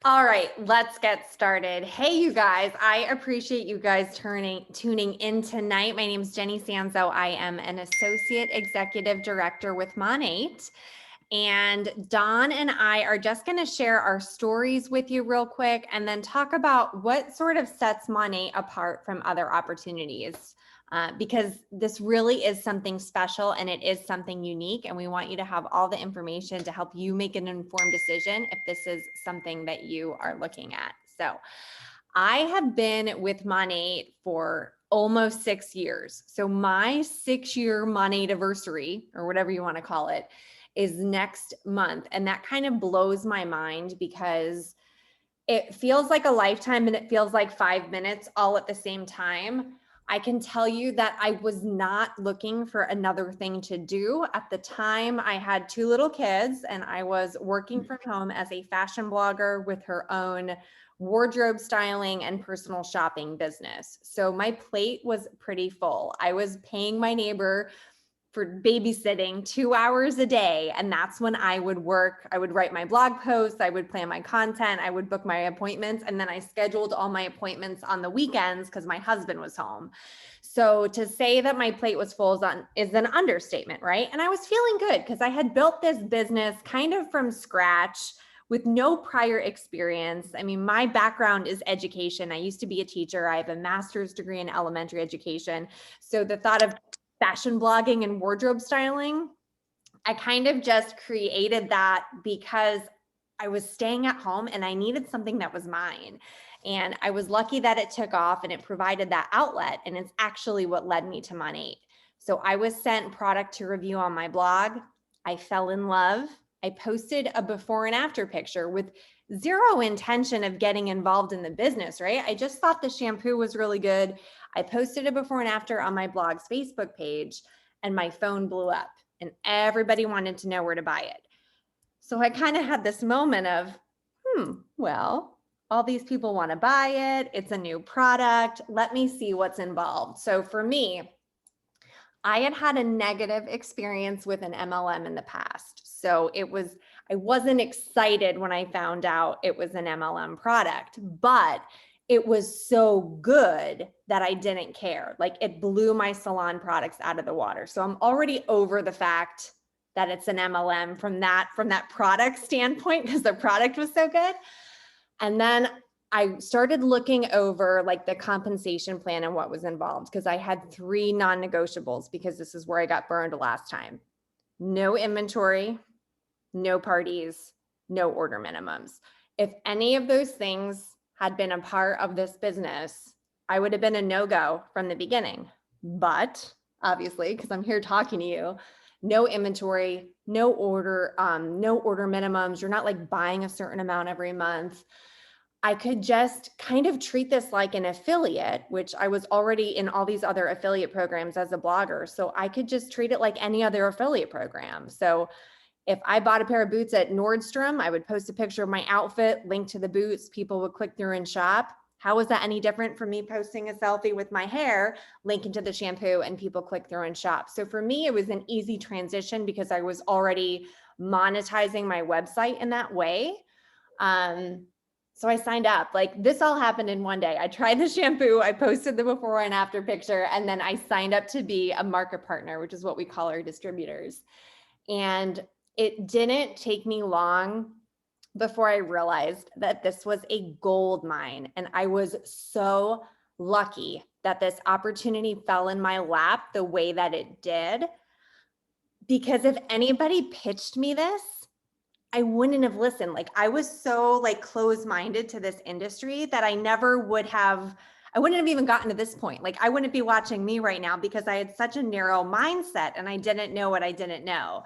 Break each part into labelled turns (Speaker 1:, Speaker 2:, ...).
Speaker 1: All right, let's get started. Hey, you guys, I appreciate you guys tuning in tonight. My name is Jenny Sanzo. I am an Associate Executive Director with Monat. And Dawn and I are just going to share our stories with you real quick and then talk about what sort of sets Monat apart from other opportunities. Because this really is something special and it is something unique, and we want you to have all the information to help you make an informed decision if this is something that you are looking at. So I have been with Monat for almost 6 years. So my 6-year Monat anniversary, or whatever you want to call it, is next month. And that kind of blows my mind because it feels like a lifetime and it feels like 5 minutes all at the same time. I can tell you that I was not looking for another thing to do. At the time, I had 2 little kids and I was working from home as a fashion blogger with her own wardrobe styling and personal shopping business. So my plate was pretty full. I was paying my neighbor for babysitting 2 hours a day. And that's when I would work. I would write my blog posts. I would plan my content. I would book my appointments. And then I scheduled all my appointments on the weekends because my husband was home. So to say that my plate was full is an understatement, right? And I was feeling good because I had built this business kind of from scratch with no prior experience. I mean, my background is education. I used to be a teacher. I have a master's degree in elementary education. So the thought of fashion blogging and wardrobe styling, I kind of just created that because I was staying at home and I needed something that was mine. And I was lucky that it took off and it provided that outlet. And it's actually what led me to Monat. So I was sent product to review on my blog. I fell in love. I posted a before and after picture with zero intention of getting involved in the business, right? I just thought the shampoo was really good. I posted a before and after on my blog's Facebook page and my phone blew up and everybody wanted to know where to buy it. So I kind of had this moment of, well, all these people want to buy it. It's a new product. Let me see what's involved. So for me, I had a negative experience with an MLM in the past. So I wasn't excited when I found out it was an MLM product, but it was so good that I didn't care. Like it blew my salon products out of the water. So I'm already over the fact that it's an MLM from that product standpoint because the product was so good. And then I started looking over like the compensation plan and what was involved because I had 3 non-negotiables because this is where I got burned last time. No inventory, no parties, no order minimums. If any of those things had been a part of this business, I would have been a no-go from the beginning. But obviously, because I'm here talking to you, no inventory, no order minimums. You're not like buying a certain amount every month. I could just kind of treat this like an affiliate, which I was already in all these other affiliate programs as a blogger. So I could just treat it like any other affiliate program. So if I bought a pair of boots at Nordstrom, I would post a picture of my outfit, link to the boots, people would click through and shop. How is that any different from me posting a selfie with my hair, linking to the shampoo, and people click through and shop? So for me, it was an easy transition because I was already monetizing my website in that way. So I signed up. Like this all happened in one day. I tried the shampoo, I posted the before and after picture, and then I signed up to be a market partner, which is what we call our distributors. And it didn't take me long before I realized that this was a gold mine. And I was so lucky that this opportunity fell in my lap the way that it did. Because if anybody pitched me this, I wouldn't have listened. Like I was so like closed-minded to this industry that I wouldn't have even gotten to this point. Like I wouldn't be watching me right now because I had such a narrow mindset and I didn't know what I didn't know.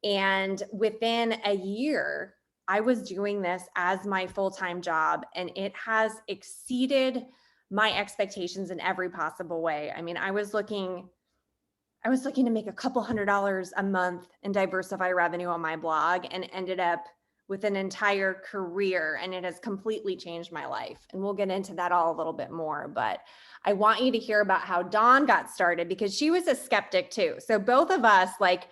Speaker 1: And within a year, I was doing this as my full-time job and it has exceeded my expectations in every possible way. I mean, I was looking to make a couple $100s a month and diversify revenue on my blog and ended up with an entire career, and it has completely changed my life. And we'll get into that all a little bit more, but I want you to hear about how Dawn got started because she was a skeptic too. So both of us like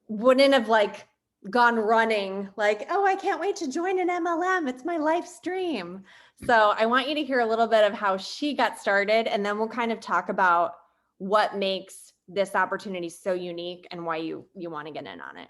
Speaker 1: wouldn't have like gone running like, oh, I can't wait to join an MLM. It's my life's dream. So I want you to hear a little bit of how she got started, and then we'll kind of talk about what makes this opportunity so unique and why you want to get in on it.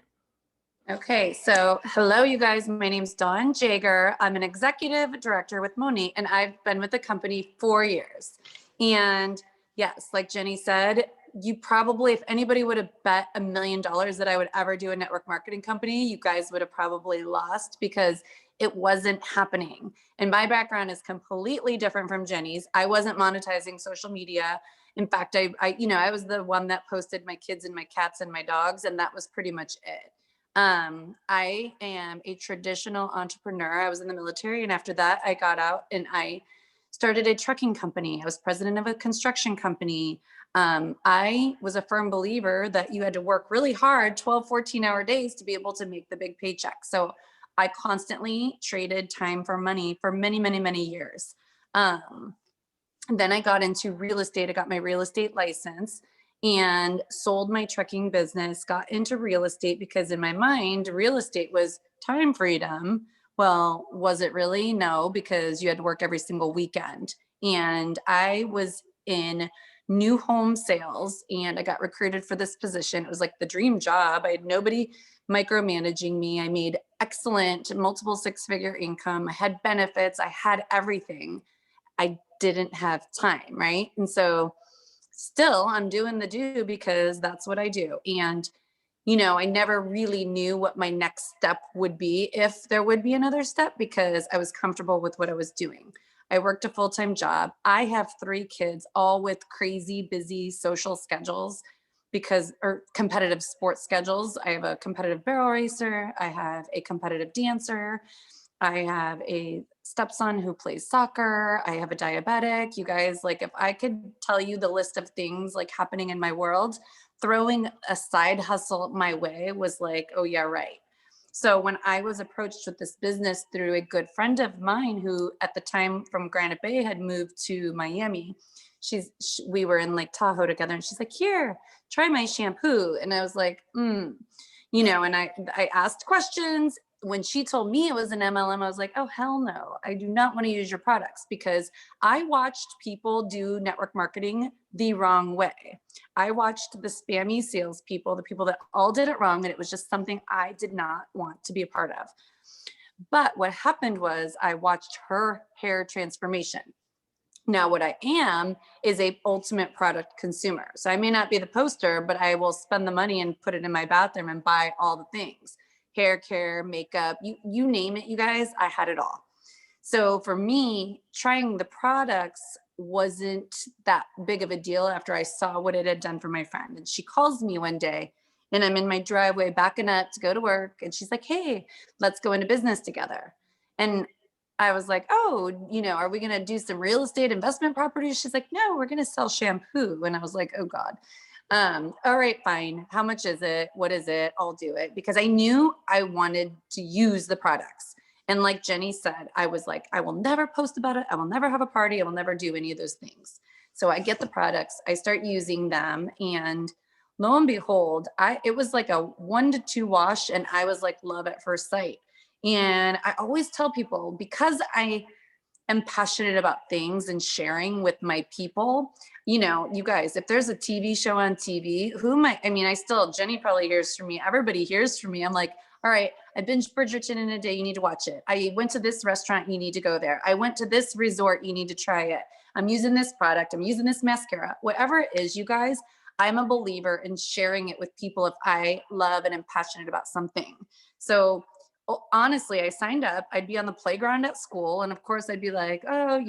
Speaker 2: Okay, so hello, you guys. My name's Dawn Jaeger. I'm an executive director with Monat, and I've been with the company 4 years. And yes, like Jenny said, you probably, if anybody would have bet $1 million that I would ever do a network marketing company, you guys would have probably lost because it wasn't happening. And my background is completely different from Jenny's. I wasn't monetizing social media. In fact, I was the one that posted my kids and my cats and my dogs, and that was pretty much it. I am a traditional entrepreneur. I was in the military, and after that, I got out and I started a trucking company. I was president of a construction company. I was a firm believer that you had to work really hard, 12, 14-hour days to be able to make the big paycheck. So I constantly traded time for money for many, many, many years. Then I got into real estate. I got my real estate license and sold my trucking business, got into real estate because in my mind, real estate was time freedom. Well, was it really? No, because you had to work every single weekend. And I was in new home sales and I got recruited for this position. It was like the dream job. I had nobody micromanaging me. I made excellent multiple six-figure income. I had benefits. I had everything. I didn't have time, right? And so still I'm doing the do because that's what I do. And, I never really knew what my next step would be, if there would be another step, because I was comfortable with what I was doing. I worked a full-time job. I have 3 kids, all with crazy busy social schedules or competitive sports schedules. I have a competitive barrel racer. I have a competitive dancer. I have a stepson who plays soccer. I have a diabetic. You guys, like, if I could tell you the list of things like happening in my world, throwing a side hustle my way was like, oh yeah, right. So when I was approached with this business through a good friend of mine who at the time from Granite Bay had moved to Miami, we were in Lake Tahoe together, and she's like, here, try my shampoo. And I was like, and I asked questions. When she told me it was an MLM, I was like, oh, hell no, I do not want to use your products, because I watched people do network marketing the wrong way. I watched the spammy salespeople, the people that all did it wrong, and it was just something I did not want to be a part of. But what happened was I watched her hair transformation. Now, what I am is a ultimate product consumer. So I may not be the poster, but I will spend the money and put it in my bathroom and buy all the things. Hair care, makeup, you name it, you guys, I had it all. So for me, trying the products wasn't that big of a deal after I saw what it had done for my friend. And she calls me one day and I'm in my driveway backing up to go to work. And she's like, hey, let's go into business together. And I was like, oh, are we going to do some real estate investment properties? She's like, no, we're going to sell shampoo. And I was like, oh God. All right, fine. How much is it? What is it? I'll do it, because I knew I wanted to use the products. And like Jenny said, I was like, I will never post about it. I will never have a party. I will never do any of those things. So I get the products, I start using them, and lo and behold, it was like a 1 to 2 wash, and I was like love at first sight. And I always tell people, because I am passionate about things and sharing with my people, you guys, if there's a TV show on TV, Jenny probably hears from me. Everybody hears from me. I'm like, all right, I binged Bridgerton in a day. You need to watch it. I went to this restaurant. You need to go there. I went to this resort. You need to try it. I'm using this product. I'm using this mascara. Whatever it is, you guys, I'm a believer in sharing it with people if I love and am passionate about something. So honestly, I signed up. I'd be on the playground at school. And of course, I'd be like, oh,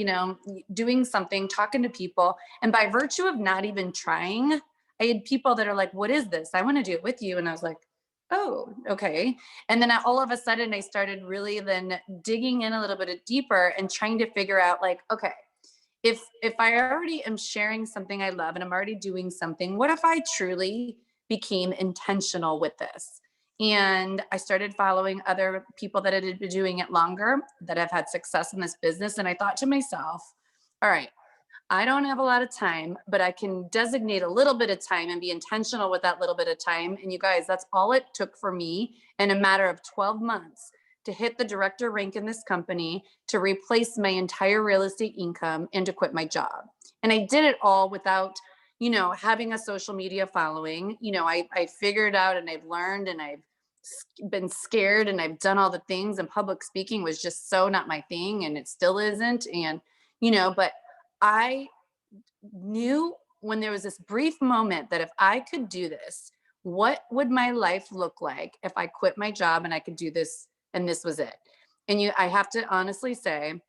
Speaker 2: doing something, talking to people. And by virtue of not even trying, I had people that are like, what is this? I want to do it with you. And I was like, oh, okay. And then all of a sudden, I started really then digging in a little bit deeper and trying to figure out, like, okay, if I already am sharing something I love and I'm already doing something, what if I truly became intentional with this? And I started following other people that had been doing it longer, that have had success in this business. And I thought to myself, all right, I don't have a lot of time, but I can designate a little bit of time and be intentional with that little bit of time. And you guys, that's all it took for me in a matter of 12 months to hit the director rank in this company, to replace my entire real estate income, and to quit my job. And I did it all without, having a social media following. I figured out, and I've learned, and I've been scared, and I've done all the things, and public speaking was just so not my thing, and it still isn't. And, but I knew when there was this brief moment that if I could do this, what would my life look like if I quit my job and I could do this, and this was it. And I have to honestly say,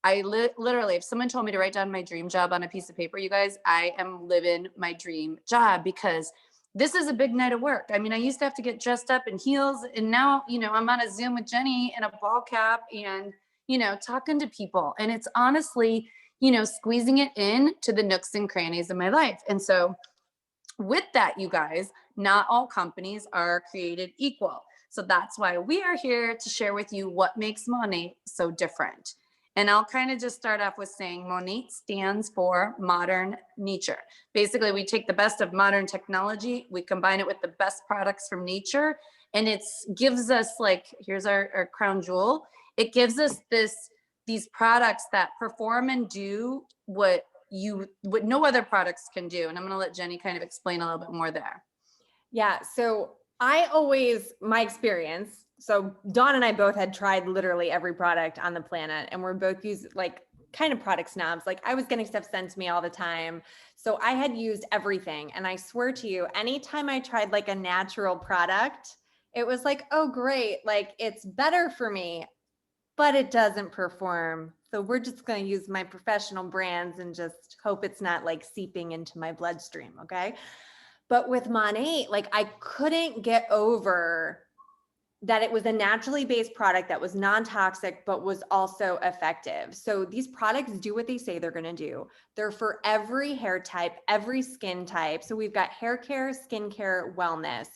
Speaker 2: literally, if someone told me to write down my dream job on a piece of paper, you guys, I am living my dream job, because this is a big night of work. I mean, I used to have to get dressed up in heels, and now, I'm on a Zoom with Jenny in a ball cap and, talking to people. And it's honestly, squeezing it in to the nooks and crannies of my life. And so with that, you guys, not all companies are created equal. So that's why we are here to share with you what makes Monat so different. And I'll kind of just start off with saying Monat stands for modern nature. Basically, we take the best of modern technology, we combine it with the best products from nature, and it gives us, like, here's our crown jewel. It gives us these products that perform and do what no other products can do. And I'm going to let Jenny kind of explain a little bit more there.
Speaker 1: Yeah. So my experience, so Dawn and I both had tried literally every product on the planet, and we're both kind of product snobs. Like, I was getting stuff sent to me all the time. So I had used everything. And I swear to you, anytime I tried like a natural product, it was like, oh, great. Like, it's better for me, but it doesn't perform. So we're just going to use my professional brands and just hope it's not like seeping into my bloodstream. Okay. But with Monat, like, I couldn't get over that it was a naturally based product that was non-toxic, but was also effective. So these products do what they say they're going to do. They're for every hair type, every skin type. So we've got hair care, skin care, wellness.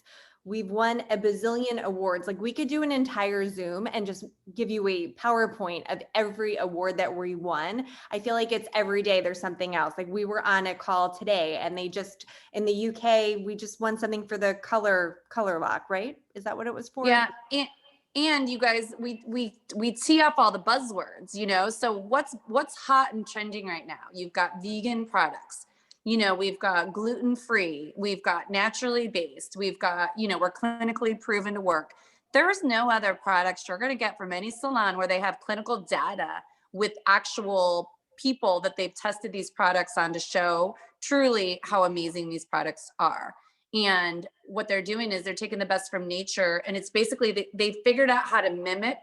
Speaker 1: We've won a bazillion awards. Like, we could do an entire Zoom and just give you a PowerPoint of every award that we won. I feel like it's every day there's something else. Like, we were on a call today, and they just, in the UK, we just won something for the color lock, right? Is that what it was for?
Speaker 2: Yeah. And you guys, we tee up all the buzzwords, so what's hot and trending right now? You've got vegan products. We've got gluten-free, we've got naturally based, we've got, we're clinically proven to work. There's no other products you're going to get from any salon where they have clinical data with actual people that they've tested these products on to show truly how amazing these products are. And what they're doing is they're taking the best from nature, and it's basically they figured out how to mimic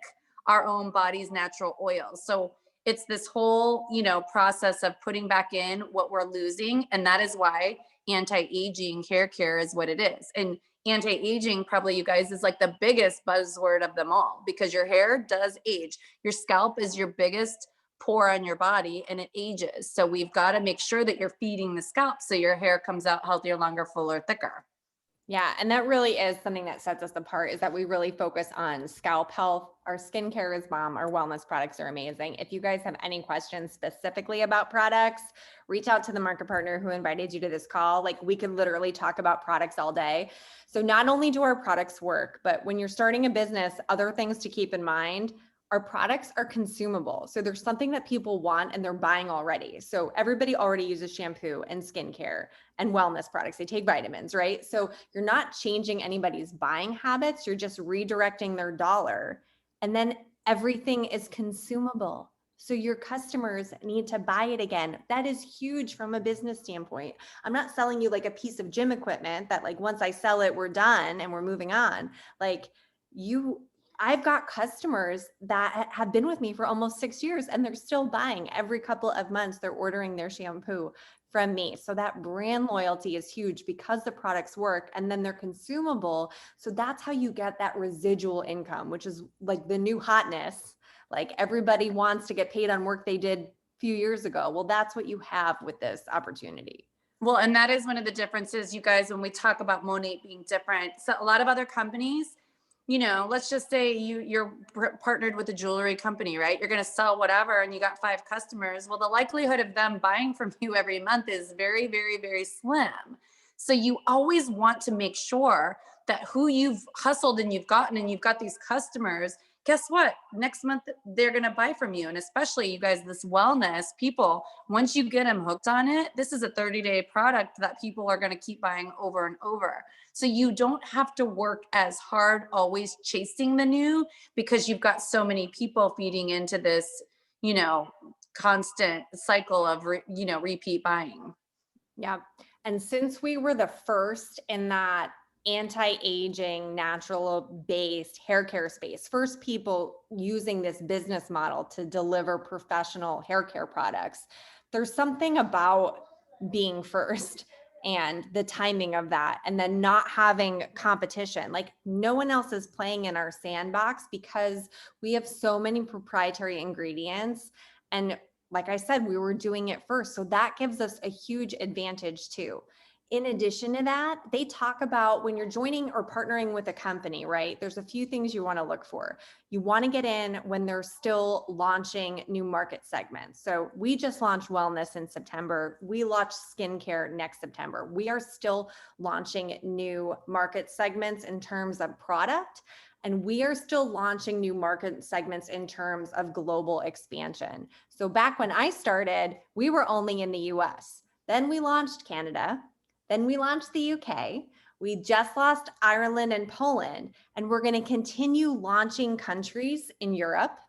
Speaker 2: our own body's natural oils. So it's this whole, process of putting back in what we're losing. And that is why anti-aging hair care is what it is. And anti-aging, probably, you guys, is like the biggest buzzword of them all, because your hair does age. Your scalp is your biggest pore on your body, and it ages. So we've got to make sure that you're feeding the scalp so your hair comes out healthier, longer, fuller, thicker.
Speaker 1: Yeah. And that really is something that sets us apart, is that we really focus on scalp health. Our skincare is bomb. Our wellness products are amazing. If you guys have any questions specifically about products, reach out to the market partner who invited you to this call. Like, we could literally talk about products all day. So not only do our products work, but when you're starting a business, other things to keep in mind: our products are consumable. So there's something that people want and they're buying already. So everybody already uses shampoo and skincare and wellness products. They take vitamins, right? So you're not changing anybody's buying habits. You're just redirecting their dollar. And then everything is consumable. So your customers need to buy it again. That is huge from a business standpoint. I'm not selling you like a piece of gym equipment that, like, once I sell it, we're done and we're moving on. I've got customers that have been with me for almost 6 years, and they're still buying every couple of months. They're ordering their shampoo from me. So that brand loyalty is huge because the products work, and then they're consumable. So that's how you get that residual income, which is like the new hotness. Like, everybody wants to get paid on work they did a few years ago. Well, that's what you have with this opportunity.
Speaker 2: Well, and that is one of the differences, you guys, when we talk about Monat being different. So a lot of other companies, let's just say you're partnered with a jewelry company, right? You're going to sell whatever and you got 5 customers. Well, the likelihood of them buying from you every month is very, very, very slim. So you always want to make sure that who you've hustled and you've gotten and you've got these customers, guess what? Next month, they're going to buy from you. And especially you guys, this wellness people, once you get them hooked on it, this is a 30-day product that people are going to keep buying over and over. So you don't have to work as hard always chasing the new, because you've got so many people feeding into this, constant cycle of, repeat buying.
Speaker 1: Yeah. And since we were the first in that anti-aging, natural based hair care space, first people using this business model to deliver professional hair care products, there's something about being first and the timing of that, and then not having competition. Like, no one else is playing in our sandbox because we have so many proprietary ingredients. And like I said, we were doing it first. So that gives us a huge advantage too. In addition to that, they talk about when you're joining or partnering with a company, right? There's a few things you want to look for. You want to get in when they're still launching new market segments. So we just launched wellness in September. We launched skincare next September. We are still launching new market segments in terms of product. And we are still launching new market segments in terms of global expansion. So back when I started, we were only in the US. Then we launched Canada. Then we launched the UK. We just launched Ireland and Poland. And we're going to continue launching countries in Europe.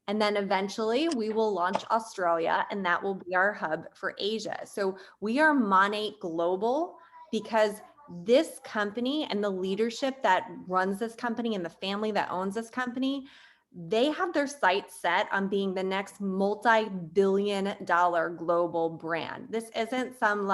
Speaker 1: And then eventually we will launch Australia, and that will be our hub for Asia. So we are Monat Global because this company and the leadership that runs this company and the family that owns this company, they have their sights set on being the next multi-billion-dollar global brand. This isn't some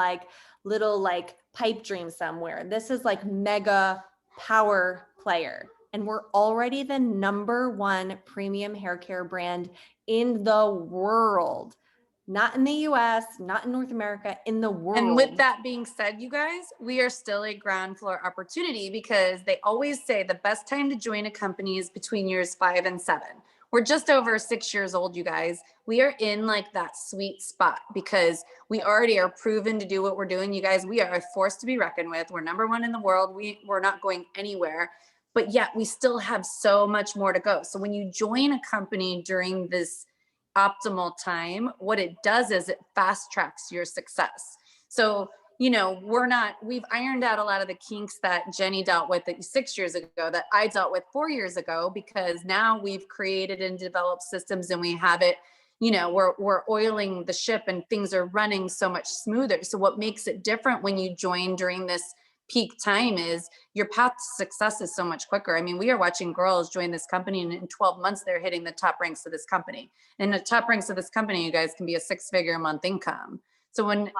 Speaker 1: little pipe dream somewhere. This is mega power player. And we're already the #1 premium hair care brand in the world. Not in the US, not in North America, in the world.
Speaker 2: And with that being said, you guys, we are still a ground floor opportunity, because they always say the best time to join a company is between years 5 and 7. We're just over 6 years old, you guys. We are in that sweet spot because we already are proven to do what we're doing. You guys, we are a force to be reckoned with. We're #1 in the world. We're not going anywhere, but yet we still have so much more to go. So when you join a company during this optimal time, what it does is it fast tracks your success. So, we've ironed out a lot of the kinks that Jenny dealt with 6 years ago, that I dealt with 4 years ago, because now we've created and developed systems and we have it, we're oiling the ship and things are running so much smoother. So what makes it different when you join during this peak time is your path to success is so much quicker. I mean, we are watching girls join this company and in 12 months, they're hitting the top ranks of this company. And the top ranks of this company, you guys, can be a 6-figure a month income. So when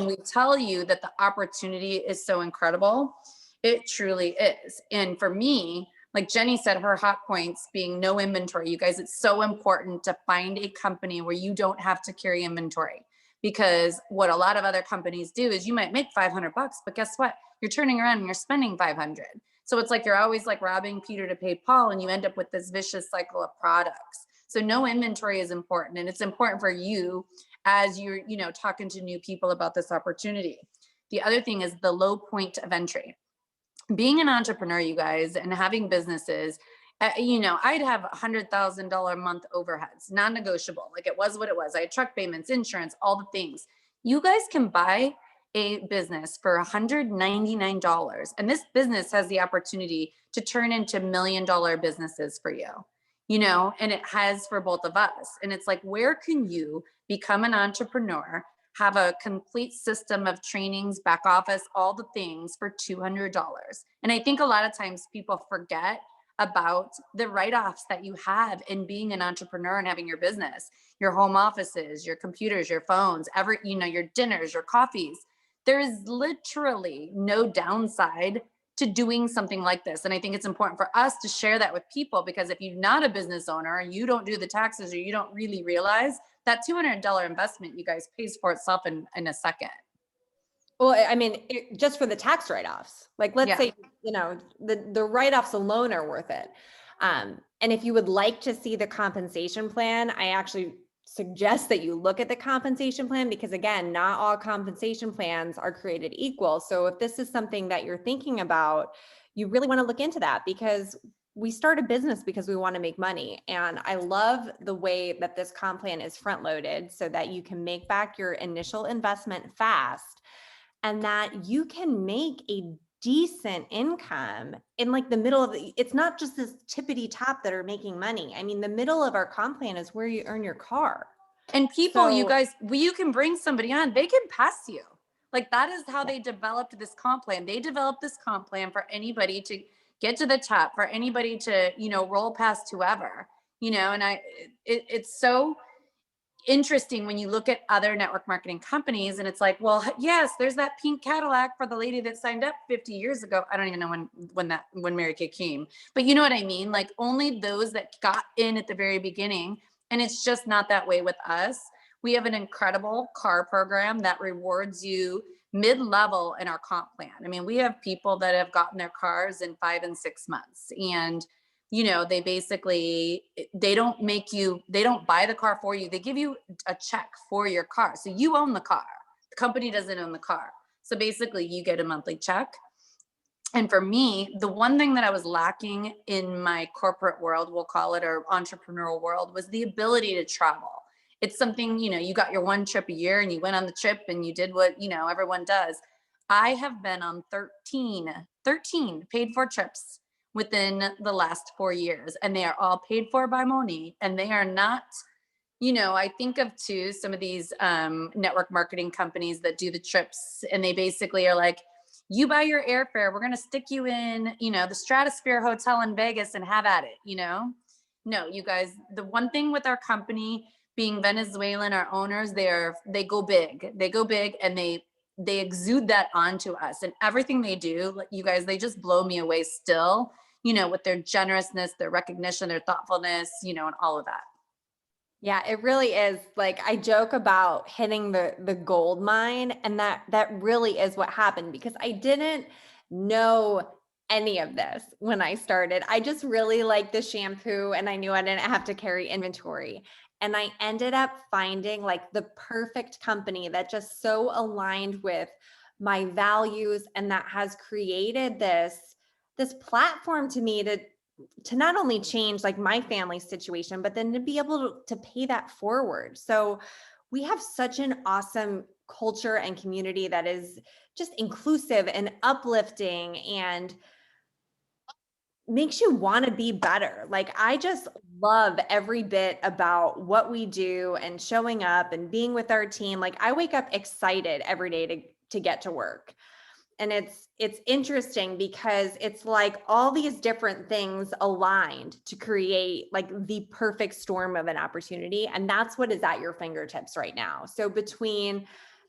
Speaker 2: we tell you that the opportunity is so incredible, it truly is. And for me, like Jenny said, her hot points being no inventory. You guys, it's so important to find a company where you don't have to carry inventory. Because what a lot of other companies do is you might make $500, but guess what? You're turning around and you're spending 500. So it's you're always robbing Peter to pay Paul, and you end up with this vicious cycle of products. So no inventory is important, and it's important for you as you're, talking to new people about this opportunity. The other thing is the low point of entry. Being an entrepreneur, you guys, and having businesses, I'd have $100,000 a month overheads, non-negotiable. It was what it was. I had truck payments, insurance, all the things. You guys can buy a business for $199, and this business has the opportunity to turn into $1 million businesses for you, and it has for both of us. And it's where can you become an entrepreneur, have a complete system of trainings, back office, all the things for $200? And I think a lot of times people forget about the write-offs that you have in being an entrepreneur and having your business, your home offices, your computers, your phones, your dinners, your coffees. There is literally no downside to doing something like this. And I think it's important for us to share that with people, because if you're not a business owner and you don't do the taxes, or you don't really realize that $200 investment, you guys, pays for itself in a second.
Speaker 1: Well, I mean, just for the tax write-offs, like let's
Speaker 2: Yeah.
Speaker 1: say, the write-offs alone are worth it. And if you would like to see the compensation plan, I actually suggest that you look at the compensation plan because again, not all compensation plans are created equal. So if this is something that you're thinking about, you really want to look into that because we start a business because we want to make money. And I love the way that this comp plan is front loaded so that you can make back your initial investment fast and that you can make a decent income in like the middle of it's not just this tippity top that are making money. I mean, the middle of our comp plan is where you earn your car.
Speaker 2: And people, you
Speaker 1: So
Speaker 2: guys, you can bring somebody on, they can pass you. Like that is how they developed this comp plan. They developed this comp plan for anybody to get to the top, for anybody to, roll past whoever, and it's so interesting when you look at other network marketing companies and it's like, well, yes, there's that pink Cadillac for the lady that signed up 50 years ago. I don't even know when Mary Kay came, but you know what I mean? Like only those that got in at the very beginning. And it's just not that way with us. We have an incredible car program that rewards you mid-level in our comp plan. I mean, we have people that have gotten their cars in 5 and 6 months, and they basically, they don't buy the car for you. They give you a check for your car. So you own the car. The company doesn't own the car. So basically you get a monthly check. And for me, the one thing that I was lacking in my corporate world, we'll call it, or entrepreneurial world, was the ability to travel. It's something, you got your one trip a year and you went on the trip and you did what, everyone does. I have been on 13 paid for trips within the last 4 years, and they are all paid for by Monat, and they are not, I think of too, some of these network marketing companies that do the trips, and they basically are like, you buy your airfare, we're going to stick you in, the Stratosphere Hotel in Vegas and have at it, No, you guys, the one thing with our company being Venezuelan, our owners, they go big, and they exude that onto us, and everything they do, you guys, they just blow me away still, with their generousness, their recognition, their thoughtfulness, and all of that.
Speaker 1: yeah, it really is. Like I joke about hitting the gold mine, and that really is what happened because I didn't know any of this when I started. I just really liked the shampoo and I knew I didn't have to carry inventory. And I ended up finding like the perfect company that just so aligned with my values and that has created this platform to me to not only change like my family situation, but then to be able to pay that forward. So we have such an awesome culture and community that is just inclusive and uplifting and makes you want to be better. Like I just love every bit about what we do and showing up and being with our team. Like I wake up excited every day to get to work. And it's interesting because it's like all these different things aligned to create like the perfect storm of an opportunity. And that's what is at your fingertips right now. So between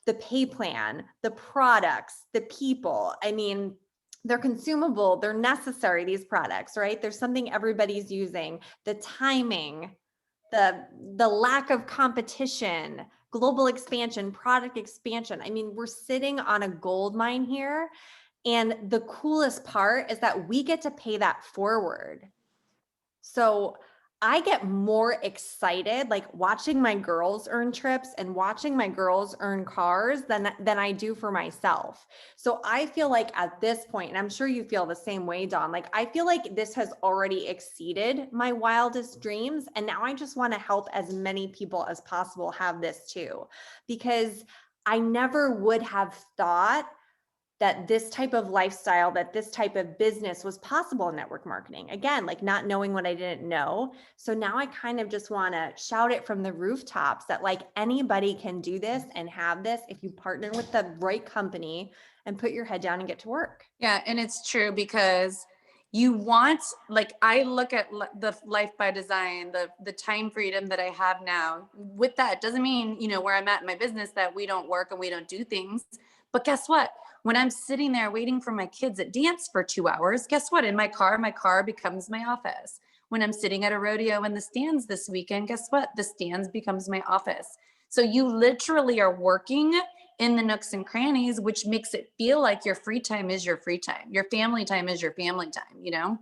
Speaker 1: the pay plan, the products, the people, I mean, they're consumable, they're necessary, these products, right? There's something everybody's using, the timing, the lack of competition, global expansion, product expansion. I mean, we're sitting on a gold mine here. And the coolest part is that we get to pay that forward. So I get more excited like watching my girls earn trips and watching my girls earn cars than I do for myself. So I feel like at this point, and I'm sure you feel the same way, Dawn, like I feel like this has already exceeded my wildest dreams. And now I just want to help as many people as possible have this too, because I never would have thought that this type of lifestyle, that this type of business was possible in network marketing. Again, like not knowing what I didn't know. So now I kind of just want to shout it from the rooftops that like anybody can do this and have this if you partner with the right company and put your head down and get to work.
Speaker 2: Yeah. And it's true because you want, like, I look at the life by design, the time freedom that I have now. With that, doesn't mean, where I'm at in my business that we don't work and we don't do things. But guess what? When I'm sitting there waiting for my kids at dance for 2 hours, guess what? In my car becomes my office. When I'm sitting at a rodeo in the stands this weekend, guess what? The stands becomes my office. So you literally are working in the nooks and crannies, which makes it feel like your free time is your free time. Your family time is your family time, you know?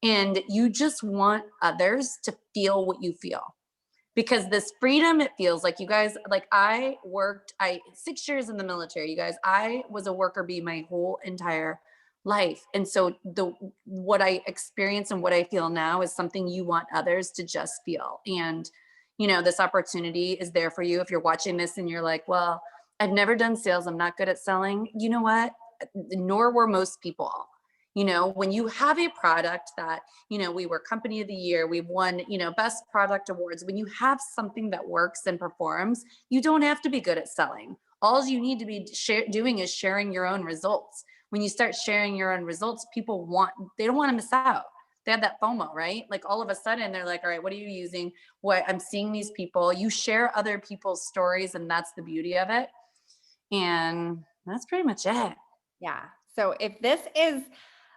Speaker 2: And you just want others to feel what you feel. Because this freedom, it feels like, you guys, like I 6 years in the military, you guys, I was a worker bee my whole entire life. And so what I experience and what I feel now is something you want others to just feel. And, you know, this opportunity is there for you. If you're watching this and you're like, well, I've never done sales, I'm not good at selling. You know what? Nor were most people. You know, when you have a product that, you know, we were company of the year, we've won, you know, best product awards. When you have something that works and performs, you don't have to be good at selling. All you need to be doing is sharing your own results. When you start sharing your own results, they don't want to miss out. They have that FOMO, right? Like all of a sudden they're like, all right, what are you using? What I'm seeing these people, you share other people's stories, and that's the beauty of it. And that's pretty much it.
Speaker 1: Yeah. So if this is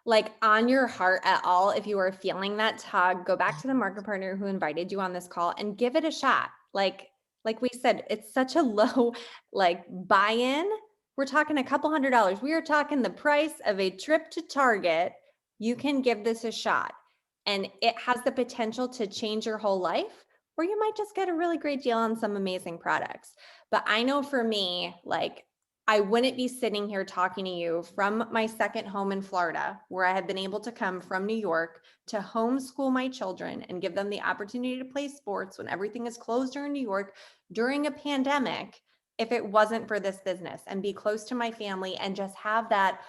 Speaker 1: like on your heart at all, if you are feeling that tug, go back to the market partner who invited you on this call and give it a shot. Like we said, it's such a low like buy-in. We're talking a couple $100. We are talking the price of a trip to Target. You can give this a shot, and it has the potential to change your whole life, or you might just get a really great deal on some amazing products. But I know for me, like, I wouldn't be sitting here talking to you from my second home in Florida, where I have been able to come from New York to homeschool my children and give them the opportunity to play sports when everything is closed here in New York during a pandemic, if it wasn't for this business, and be close to my family and just have that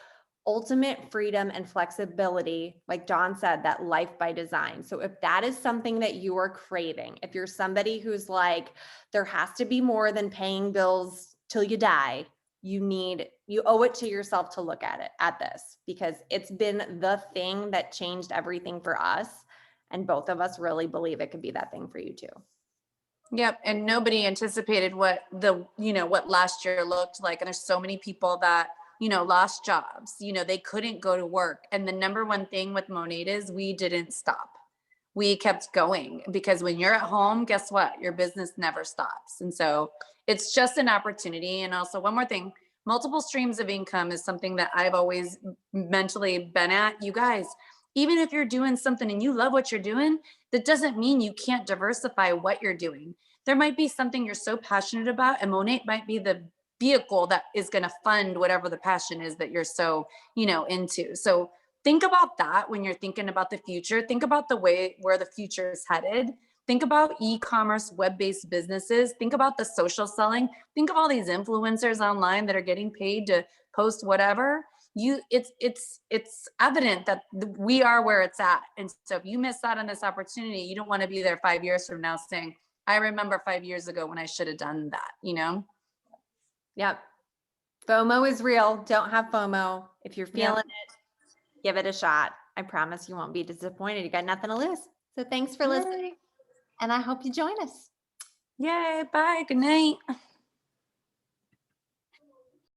Speaker 1: ultimate freedom and flexibility, like Dawn said, that life by design. So if that is something that you are craving, if you're somebody who's like, there has to be more than paying bills till you die, you owe it to yourself to look at this, because it's been the thing that changed everything for us. And both of us really believe it could be that thing for you too.
Speaker 2: Yep. And nobody anticipated what what last year looked like. And there's so many people that, lost jobs, they couldn't go to work. And the number one thing with Monat is we didn't stop. We kept going, because when you're at home, guess what? Your business never stops. And so it's just an opportunity. And also, one more thing, multiple streams of income is something that I've always mentally been at. You guys, even if you're doing something and you love what you're doing, that doesn't mean you can't diversify what you're doing. There might be something you're so passionate about, and Monat might be the vehicle that is going to fund whatever the passion is that you're so, into. So think about that when you're thinking about the future. Think about the way where the future is headed. Think about e-commerce, web-based businesses. Think about the social selling. Think of all these influencers online that are getting paid to post whatever. It's evident that we are where it's at. And so if you miss out on this opportunity, you don't want to be there 5 years from now saying, I remember 5 years ago when I should have done that,
Speaker 1: Yep. FOMO is real. Don't have FOMO. If you're feeling it, give it a shot. I promise you won't be disappointed. You got nothing to lose. So thanks for listening. And I hope you join us.
Speaker 2: Yay. Bye. Good night.